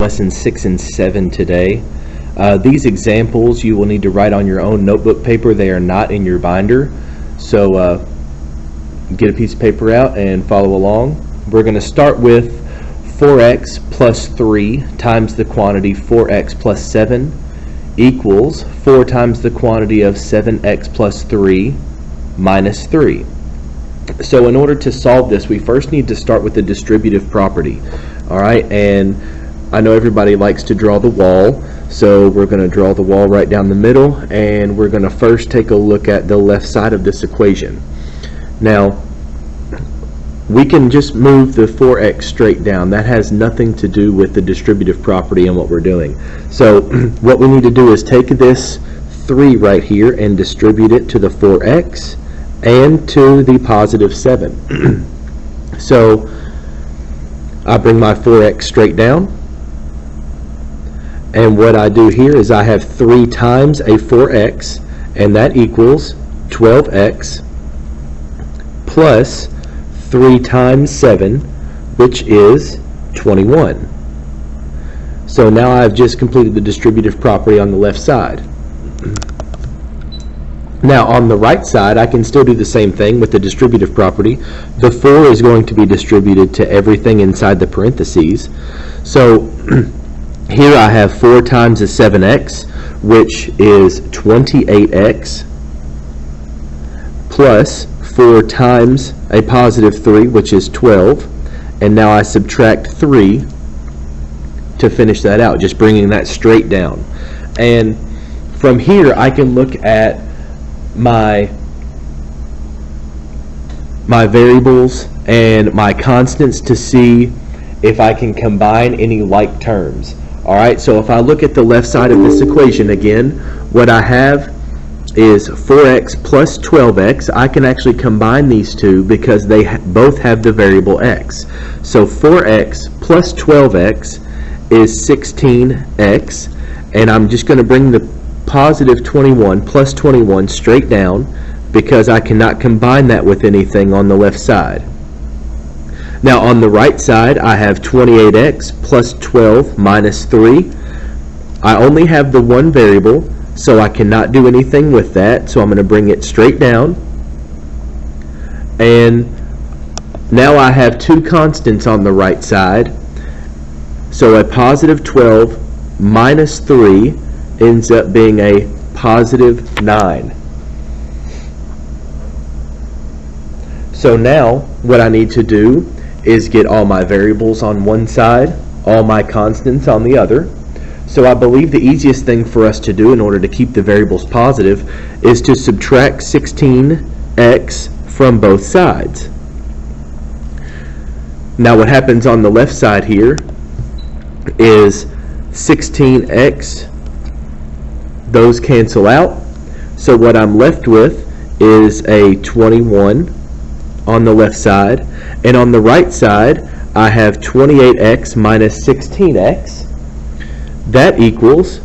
lessons 6 and 7 today. These examples you will need to write on your own notebook paper. They are not in your binder. So get a piece of paper out and follow along. We're going to start with 4x plus 3 times the quantity 4x plus 7 equals 4 times the quantity of 7x plus 3 minus 3. So in order to solve this, we first need to start with the distributive property. Alright, and I know everybody likes to draw the wall, so we're going to draw the wall right down the middle, and we're going to first take a look at the left side of this equation. Now, we can just move the 4x straight down. That has nothing to do with the distributive property and what we're doing. So what we need to do is take this 3 right here and distribute it to the 4x and to the positive 7. So I bring my 4x straight down, and what I do here is I have 3 times a 4x, and that equals 12x plus 3 times 7, which is 21. So now I've just completed the distributive property on the left side. Now on the right side, I can still do the same thing with the distributive property. The 4 is going to be distributed to everything inside the parentheses. So here I have 4 times a 7x, which is 28x, plus 4 times a positive 3, which is 12. And now I subtract 3 to finish that out, just bringing that straight down. And from here, I can look at my variables and my constants to see if I can combine any like terms. Alright, so if I look at the left side of this equation again, what I have is 4x plus 12x. I can actually combine these two because they both have the variable x. So 4x plus 12x is 16x, and I'm just going to bring the positive 21 plus 21 straight down because I cannot combine that with anything on the left side. Now on the right side, I have 28x plus 12 minus 3. I only have the one variable, so I cannot do anything with that, so I'm going to bring it straight down. And now I have 2 constants on the right side, so a positive 12 minus 3 ends up being a positive 9. So now what I need to do is get all my variables on one side, all my constants on the other. So I believe the easiest thing for us to do in order to keep the variables positive is to subtract 16x from both sides. Now what happens on the left side here is 16x, those cancel out, so what I'm left with is a 21 on the left side, and on the right side I have 28x minus 16x. That equals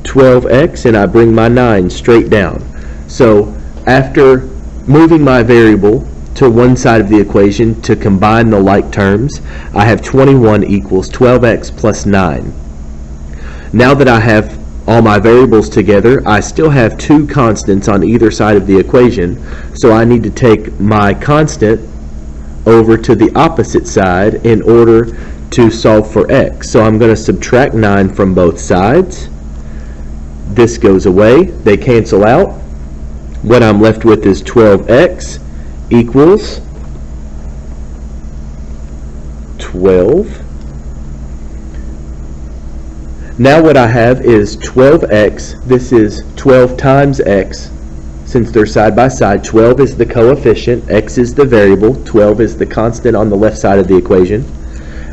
12x, and I bring my 9 straight down. So after moving my variable to one side of the equation to combine the like terms, I have 21 equals 12x plus 9. Now that I have all my variables together, I still have 2 constants on either side of the equation, so I need to take my constant over to the opposite side in order to solve for x. So I'm going to subtract 9 from both sides. This goes away, they cancel out. What I'm left with is 12x equals 12. Now what I have is 12x. This is 12 times x. Since they're side by side, 12 is the coefficient, x is the variable, 12 is the constant on the left side of the equation.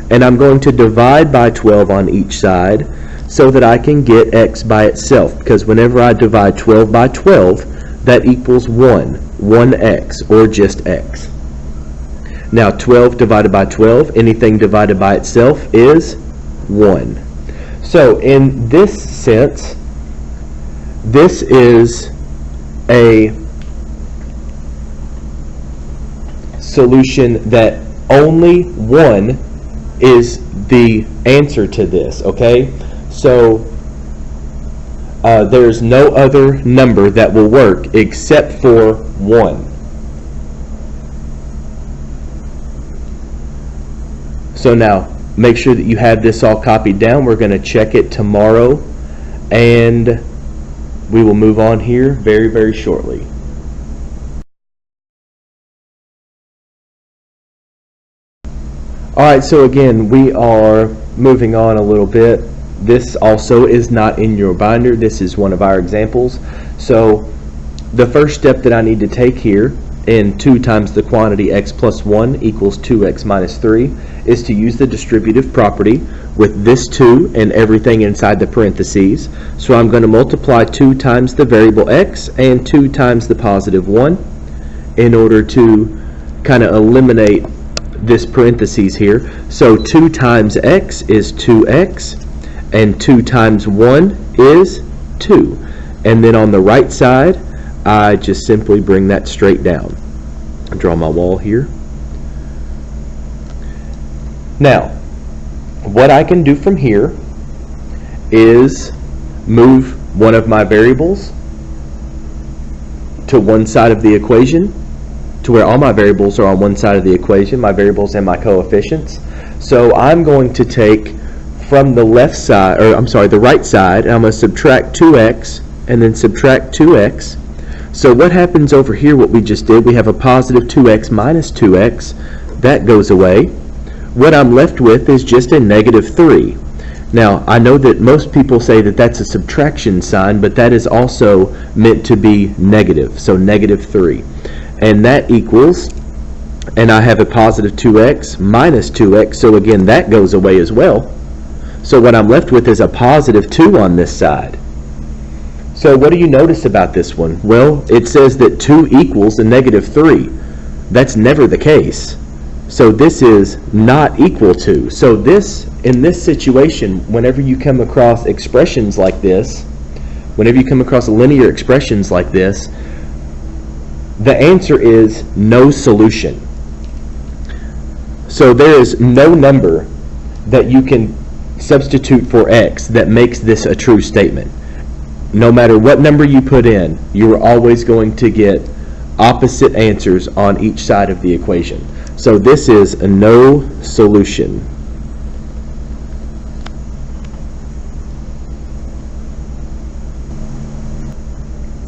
And I'm going to divide by 12 on each side so that I can get x by itself, because whenever I divide 12 by 12, that equals 1x, or just x. Now 12 divided by 12, anything divided by itself is 1. So in this sense, this is a solution that only 1 is the answer to this, okay? So there's no other number that will work except for 1. So now, make sure that you have this all copied down. We're going to check it tomorrow, and we will move on here very, very shortly. Alright, so again, we are moving on a little bit. This also is not in your binder. This is one of our examples. So the first step that I need to take here in 2 times the quantity x plus 1 equals 2x minus 3 is to use the distributive property with this 2 and everything inside the parentheses. So I'm going to multiply 2 times the variable x and 2 times the positive 1 in order to kind of eliminate this parentheses here. So 2 times x is 2x, and 2 times 1 is 2. And then on the right side, I just simply bring that straight down. I draw my wall here. Now, what I can do from here is move one of my variables to one side of the equation, to where all my variables are on one side of the equation, my variables and my coefficients. So I'm going to take from the left side, or I'm sorry, the right side, and I'm going to subtract 2x and then subtract 2x. So what happens over here, what we just did, we have a positive 2x minus 2x. That goes away. What I'm left with is just a negative 3. Now, I know that most people say that that's a subtraction sign, but that is also meant to be negative, so negative 3. And that equals, and I have a positive 2x minus 2x, so again that goes away as well. So what I'm left with is a positive 2 on this side. So what do you notice about this one? Well, it says that 2 equals a negative 3. That's never the case. So this is not equal to. So this, in this situation, whenever you come across expressions like this, whenever you come across linear expressions like this, the answer is no solution. So there is no number that you can substitute for x that makes this a true statement. No matter what number you put in, you are always going to get opposite answers on each side of the equation. So this is a no solution.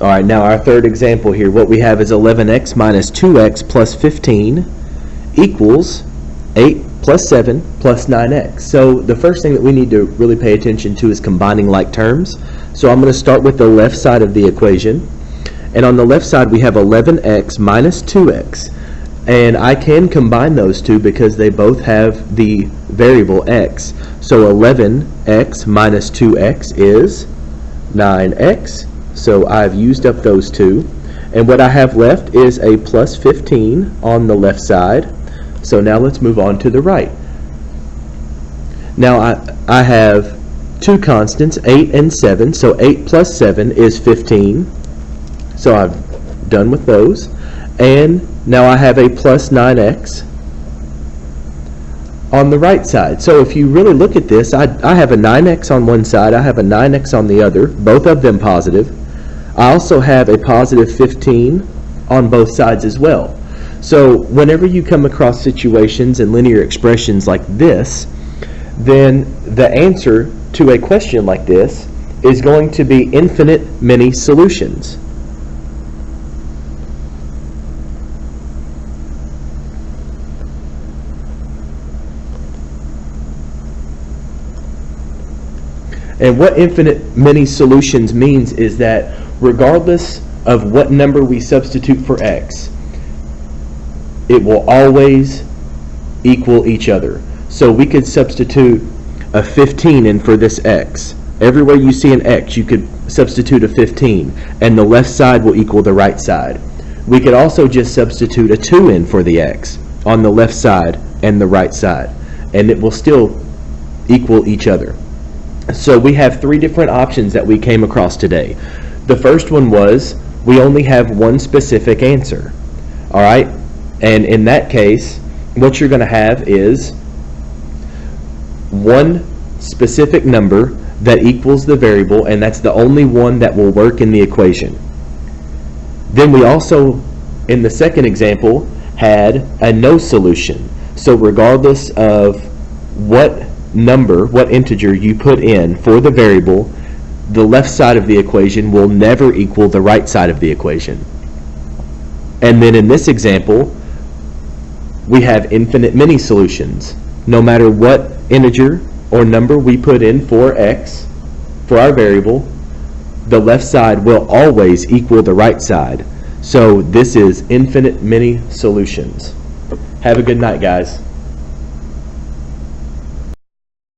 Alright, now our third example here, what we have is 11x minus 2x plus 15 equals 8 plus 7 plus 9x. So the first thing that we need to really pay attention to is combining like terms. So I'm going to start with the left side of the equation. And on the left side we have 11x minus 2x. And I can combine those two because they both have the variable x. So 11x minus 2x is 9x. So I've used up those two. And what I have left is a plus 15 on the left side. So now let's move on to the right. Now I have two constants, 8 and 7. So 8 plus 7 is 15. So I've done with those. And now I have a plus 9x on the right side. So if you really look at this, I have a 9x on one side, I have a 9x on the other, both of them positive. I also have a positive 15 on both sides as well. So whenever you come across situations and linear expressions like this, then the answer to a question like this is going to be infinite many solutions. And what infinite many solutions means is that regardless of what number we substitute for x, it will always equal each other. So we could substitute a 15 in for this x. Everywhere you see an x, you could substitute a 15, and the left side will equal the right side. We could also just substitute a 2 in for the x on the left side and the right side, and it will still equal each other. So we have three different options that we came across today. The first one was we only have one specific answer. Alright? And in that case, what you're going to have is one specific number that equals the variable, and that's the only one that will work in the equation. Then we also, in the second example, had a no solution. So regardless of what number, what integer you put in for the variable, the left side of the equation will never equal the right side of the equation. And then in this example, we have infinite many solutions. No matter what integer or number we put in for x, for our variable, the left side will always equal the right side. So this is infinite many solutions. Have a good night, guys.